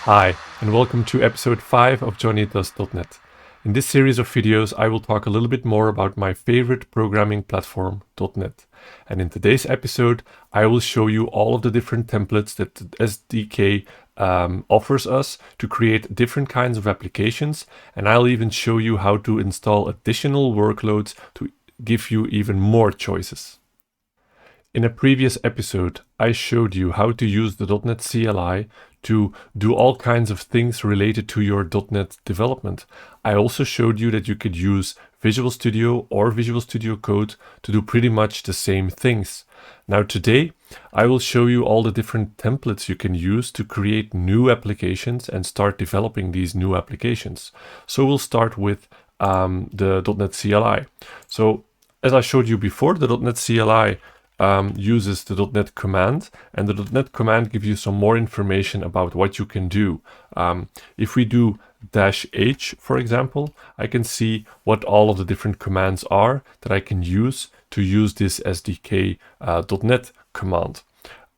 Hi, and welcome to episode 5 of Johnny Does .NET. In this series of videos, I will talk a little bit more about my favorite programming platform, .NET. And in today's episode, I will show you all of the different templates that the SDK offers us to create different kinds of applications. And I'll even show you how to install additional workloads to give you even more choices. In a previous episode, I showed you how to use the .NET CLI to do all kinds of things related to your .NET development. I also showed you that you could use Visual Studio or Visual Studio Code to do pretty much the same things. Now today, I will show you all the different templates you can use to create new applications and start developing these new applications. So we'll start with the .NET CLI. So as I showed you before, the .NET CLI uses the .NET command, and the .NET command gives you some more information about what you can do. If we do -h, for example, I can see what all of the different commands are that I can use to use this SDK .NET command.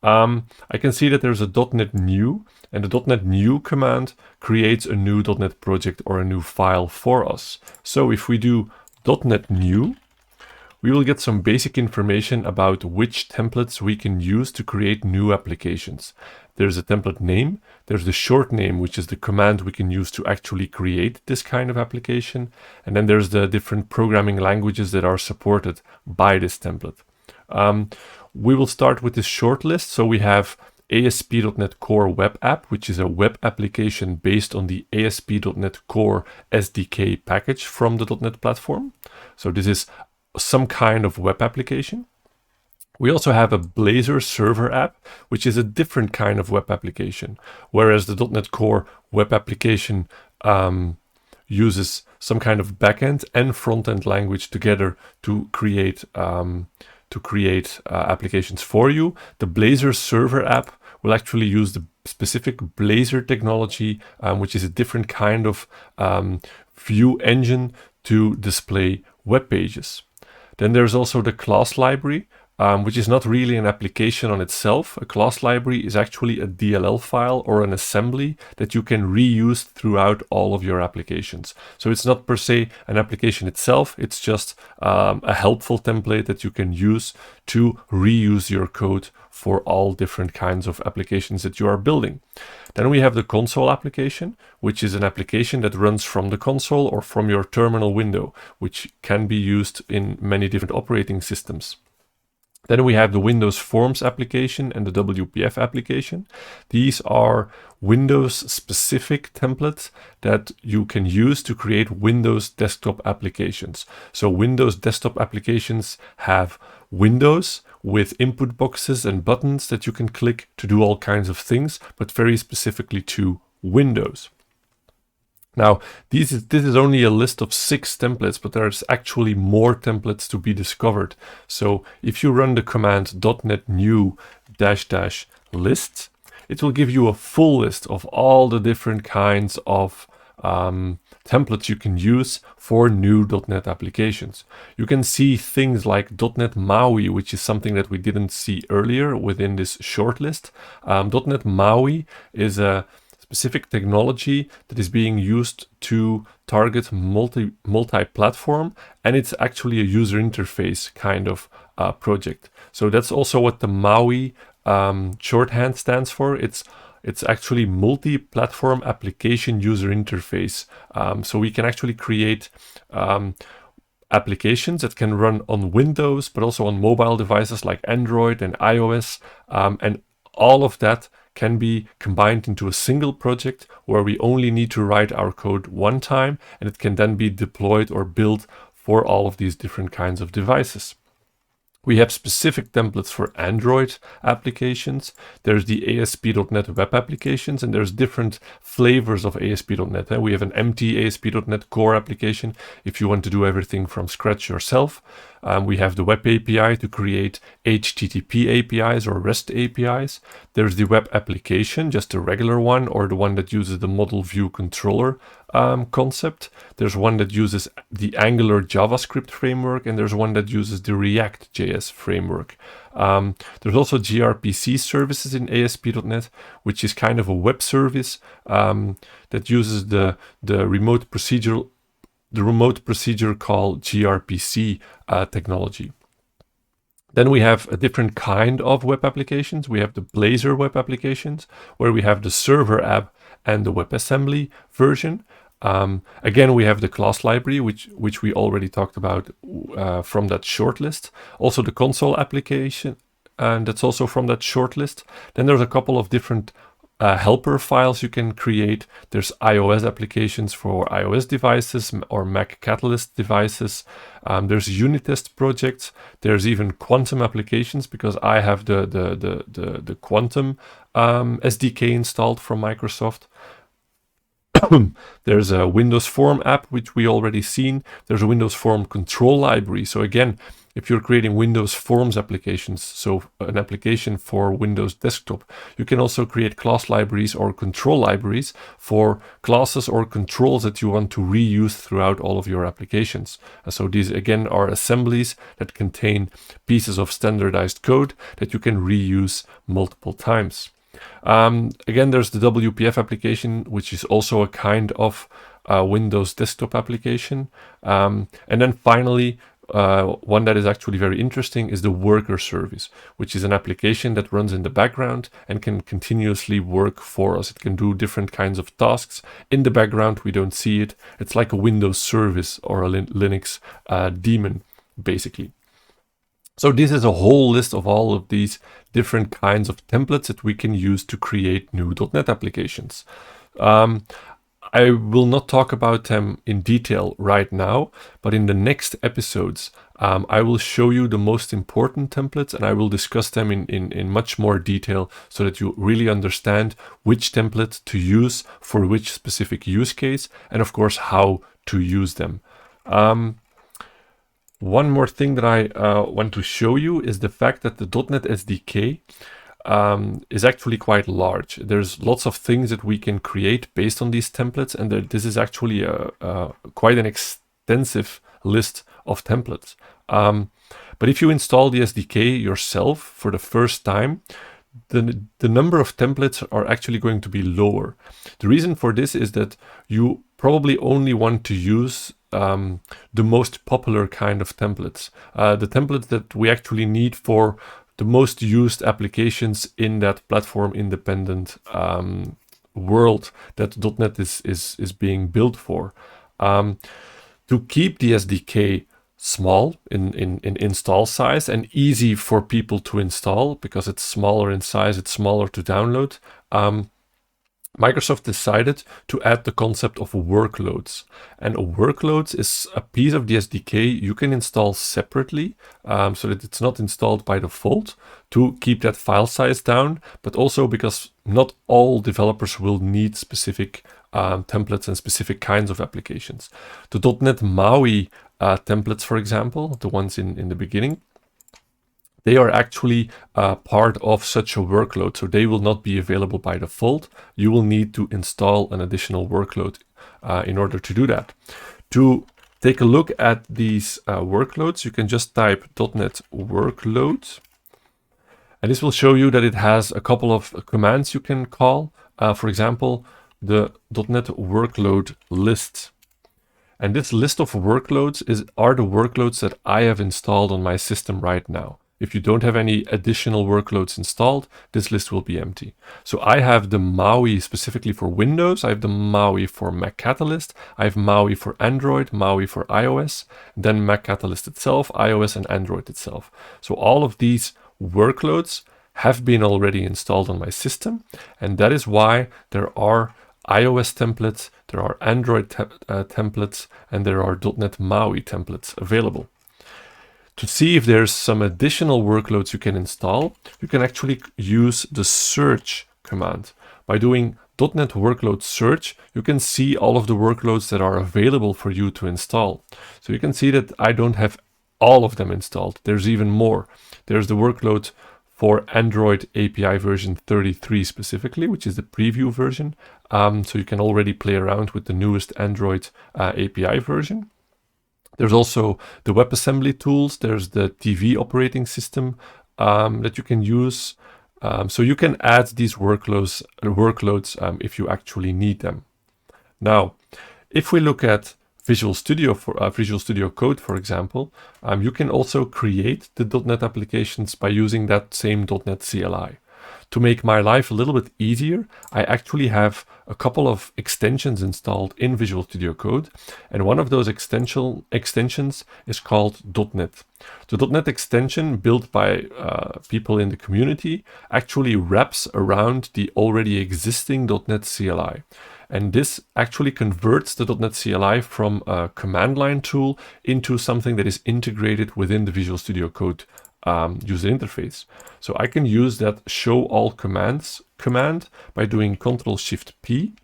I can see that there's a .NET new, and the .NET new command creates a new .NET project or a new file for us. So if we do .NET new, we will get some basic information about which templates we can use to create new applications. There's a template name, there's the short name, which is the command we can use to actually create this kind of application, and then there's the different programming languages that are supported by this template. We will start with this short list. So we have ASP.NET Core Web App, which is a web application based on the ASP.NET Core SDK package from the .NET platform. So this is some kind of web application. We also have a Blazor server app, which is a different kind of web application, whereas the .NET Core web application uses some kind of backend and front-end language together to create applications for you. The Blazor server app will actually use the specific Blazor technology, which is a different kind of view engine to display web pages. Then there's also the class library, which is not really an application on itself. A class library is actually a DLL file or an assembly that you can reuse throughout all of your applications. So it's not per se an application itself, it's just a helpful template that you can use to reuse your code for all different kinds of applications that you are building. Then we have the console application, which is an application that runs from the console or from your terminal window, which can be used in many different operating systems. Then we have the Windows Forms application and the WPF application. These are Windows-specific templates that you can use to create Windows desktop applications. So Windows desktop applications have windows with input boxes and buttons that you can click to do all kinds of things, but very specifically to Windows. Now, this is only a list of 6 templates, but there's actually more templates to be discovered. So if you run the command .NET new --list, it will give you a full list of all the different kinds of templates you can use for new .NET applications. You can see things like .NET MAUI, which is something that we didn't see earlier within this short list. .NET MAUI is a specific technology that is being used to target multi-platform, and it's actually a user interface kind of project. So that's also what the MAUI shorthand stands for. It's actually multi-platform application user interface. So we can actually create applications that can run on Windows, but also on mobile devices like Android and iOS, and all of that can be combined into a single project where we only need to write our code one time, and it can then be deployed or built for all of these different kinds of devices. We have specific templates for Android applications. There's the ASP.NET web applications, and there's different flavors of ASP.NET. We have an empty ASP.NET Core application if you want to do everything from scratch yourself. We have the web API to create HTTP APIs or REST APIs. There's the web application, just a regular one, or the one that uses the model view controller concept. There's one that uses the Angular JavaScript framework, and there's one that uses the React JS framework. There's also gRPC services in ASP.NET, which is kind of a web service that uses the remote procedure call gRPC technology. Then we have a different kind of web applications. We have the Blazor web applications, where we have the server app and the WebAssembly version. Again, we have the class library, which we already talked about from that shortlist. Also the console application, and that's also from that shortlist. Then there's a couple of different helper files you can create. There's iOS applications for iOS devices or Mac Catalyst devices. There's unit test projects. There's even Quantum applications, because I have the Quantum SDK installed from Microsoft. There's a Windows Form app, which we already seen. There's a Windows Form control library. So again, if you're creating Windows Forms applications, so an application for Windows Desktop, you can also create class libraries or control libraries for classes or controls that you want to reuse throughout all of your applications. So these again are assemblies that contain pieces of standardized code that you can reuse multiple times. Again, there's the WPF application, which is also a kind of Windows Desktop application. And then finally, one that is actually very interesting is the worker service, which is an application that runs in the background and can continuously work for us. It can do different kinds of tasks in the background. We don't see it. It's like a Windows service or a Linux daemon, basically. So this is a whole list of all of these different kinds of templates that we can use to create new .NET applications. I will not talk about them in detail right now, but in the next episodes, I will show you the most important templates, and I will discuss them in much more detail so that you really understand which template to use for which specific use case, and of course how to use them. One more thing that I want to show you is the fact that the .NET SDK is actually quite large. There's lots of things that we can create based on these templates, and this is actually quite an extensive list of templates. But if you install the SDK yourself for the first time, the number of templates are actually going to be lower. The reason for this is that you probably only want to use the most popular kind of templates, the templates that we actually need for the most used applications in that platform independent world that .NET is being built for. To keep the SDK small in install size and easy for people to install, because it's smaller in size, it's smaller to download, Microsoft decided to add the concept of workloads. And workloads is a piece of the SDK you can install separately, so that it's not installed by default, to keep that file size down, but also because not all developers will need specific templates and specific kinds of applications. The .NET MAUI templates, for example, the ones in the beginning, they are actually part of such a workload, so they will not be available by default. You will need to install an additional workload in order to do that. To take a look at these workloads, you can just type .NET workloads, and this will show you that it has a couple of commands you can call. For example, the .NET workload list. And this list of workloads are the workloads that I have installed on my system right now. If you don't have any additional workloads installed, this list will be empty. So I have the MAUI specifically for Windows, I have the MAUI for Mac Catalyst, I have MAUI for Android, MAUI for iOS, then Mac Catalyst itself, iOS and Android itself. So all of these workloads have been already installed on my system, and that is why there are iOS templates, there are Android templates, and there are .NET MAUI templates available. To see if there's some additional workloads you can install, you can actually use the search command. By doing .NET workload search, you can see all of the workloads that are available for you to install. So you can see that I don't have all of them installed. There's even more. There's the workload for Android API version 33 specifically, which is the preview version. So you can already play around with the newest Android API version. There's also the WebAssembly tools. There's the TV operating system that you can use. So you can add these workloads if you actually need them. Now, if we look at Visual Studio Visual Studio Code, for example, you can also create the .NET applications by using that same .NET CLI. To make my life a little bit easier, I actually have a couple of extensions installed in Visual Studio Code, and one of those extensions is called .NET. The .NET extension, built by people in the community, actually wraps around the already existing .NET CLI. And this actually converts the .NET CLI from a command line tool into something that is integrated within the Visual Studio Code user interface. So I can use that show all commands command by doing Ctrl-Shift-P,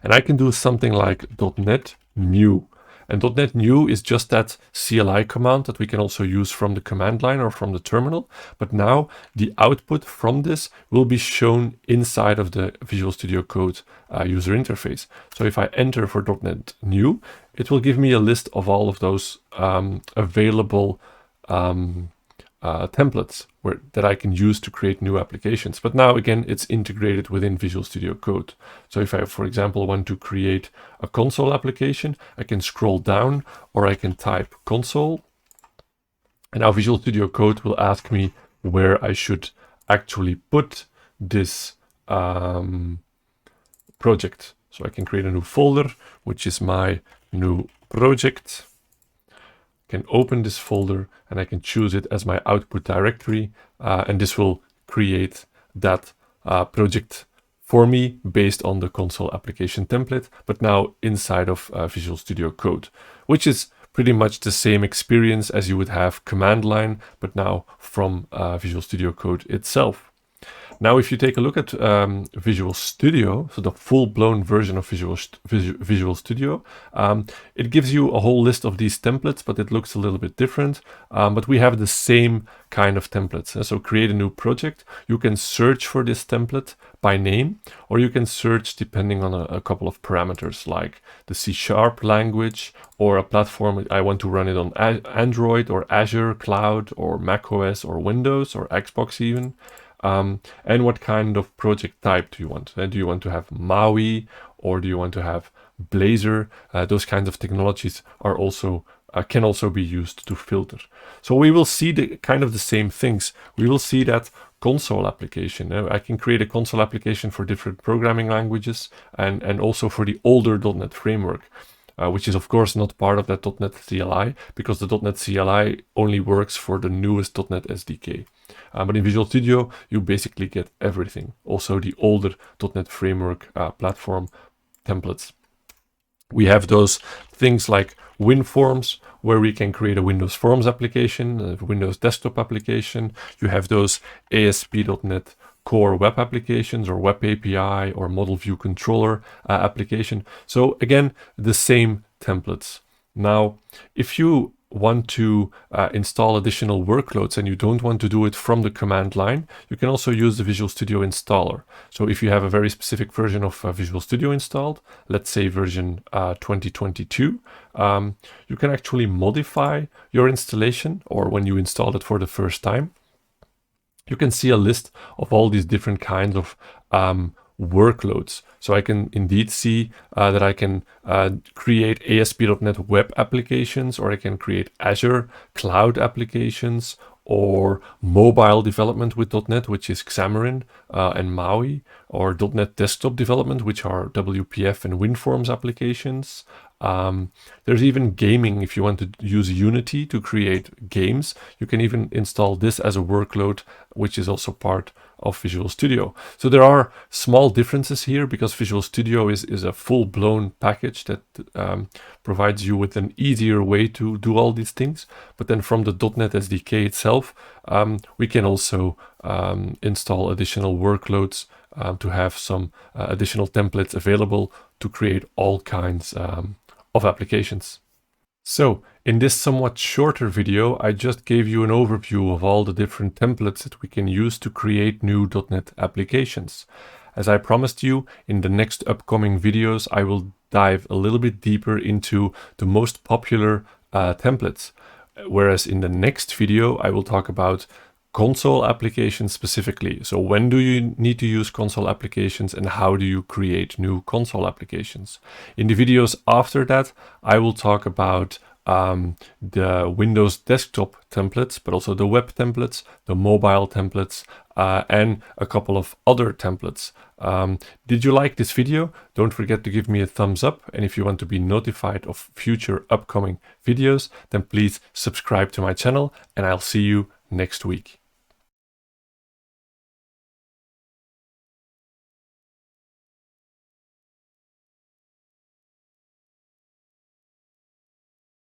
and I can do something like .NET new. And .NET new is just that CLI command that we can also use from the command line or from the terminal. But now the output from this will be shown inside of the Visual Studio Code user interface. So if I enter for .NET new, it will give me a list of all of those available templates that I can use to create new applications. But now again, it's integrated within Visual Studio Code. So if I, for example, want to create a console application, I can scroll down or I can type console. And now Visual Studio Code will ask me where I should actually put this project. So I can create a new folder, which is my new project. Can open this folder and I can choose it as my output directory, and this will create that project for me based on the console application template, but now inside of Visual Studio Code, which is pretty much the same experience as you would have command line, but now from Visual Studio Code itself. Now, if you take a look at Visual Studio, so the full-blown version of Visual Studio, it gives you a whole list of these templates, but it looks a little bit different. But we have the same kind of templates. So create a new project. You can search for this template by name, or you can search depending on a couple of parameters like the C# language or a platform. I want to run it on Android or Azure Cloud or macOS or Windows or Xbox even. And what kind of project type do you want? Do you want to have MAUI or do you want to have Blazor? Those kinds of technologies are also can also be used to filter. So we will see the kind of the same things. We will see that console application. I can create a console application for different programming languages and also for the older .NET framework. Which is of course not part of that .NET CLI, because the .NET CLI only works for the newest .NET SDK. But in Visual Studio, you basically get everything, also the older .NET Framework platform templates. We have those things like WinForms, where we can create a Windows Forms application, a Windows desktop application. You have those ASP.NET Core web applications or web API or model view controller application. So again, the same templates. Now, if you want to install additional workloads and you don't want to do it from the command line, you can also use the Visual Studio installer. So if you have a very specific version of Visual Studio installed, let's say version 2022, you can actually modify your installation, or when you install it for the first time, you can see a list of all these different kinds of workloads. So I can indeed see that I can create ASP.NET web applications, or I can create Azure cloud applications, or mobile development with .NET, which is Xamarin and MAUI, or .NET desktop development, which are WPF and WinForms applications. There's even gaming. If you want to use Unity to create games, you can even install this as a workload, which is also part of Visual Studio. So there are small differences here, because Visual Studio is a full-blown package that provides you with an easier way to do all these things. But then from the .NET SDK itself, we can also install additional workloads to have some additional templates available to create all kinds of applications. So, in this somewhat shorter video, I just gave you an overview of all the different templates that we can use to create new .NET applications. As I promised you, in the next upcoming videos, I will dive a little bit deeper into the most popular templates. Whereas in the next video, I will talk about console applications specifically. So when do you need to use console applications and how do you create new console applications? In the videos after that, I will talk about the Windows desktop templates, but also the web templates, the mobile templates, and a couple of other templates. Did you like this video? Don't forget to give me a thumbs up. And if you want to be notified of future upcoming videos, then please subscribe to my channel and I'll see you next week.